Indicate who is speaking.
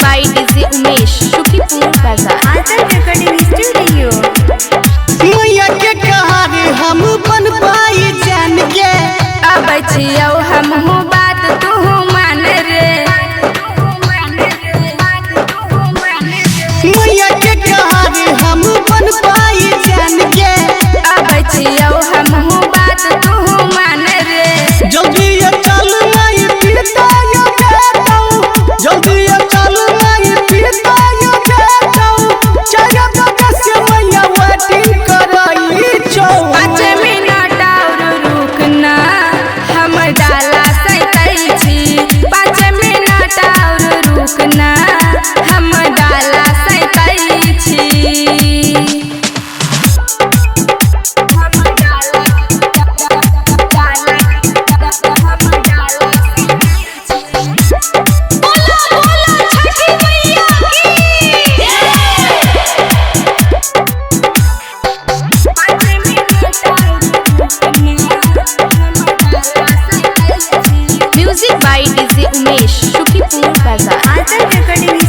Speaker 1: by DJ Umesh, Shukipur Bazaar.
Speaker 2: Atal Recording Studio.
Speaker 3: मैया के कहानी हम बन पाई जान के
Speaker 1: अब छियो हम हो बात तू मान रे।
Speaker 3: मैया के कहानी हम बन पाई जान के
Speaker 1: अब छियो हम हो बात तू मान रे।
Speaker 3: जल्दी ये चल नहीं पीता ये कहता हूँ, जल्दी ये चल नहीं पीता ये कहता हूँ। चाहे तो कैसे मैया वेटिंग कराई छो।
Speaker 1: 5 मिनट और रुकना हम डाला सकै छी। 5 मिनट और रुकना हम डाला सकै छी। Music by DJ Umesh, Shukipur Bazaar.
Speaker 2: Atal Recording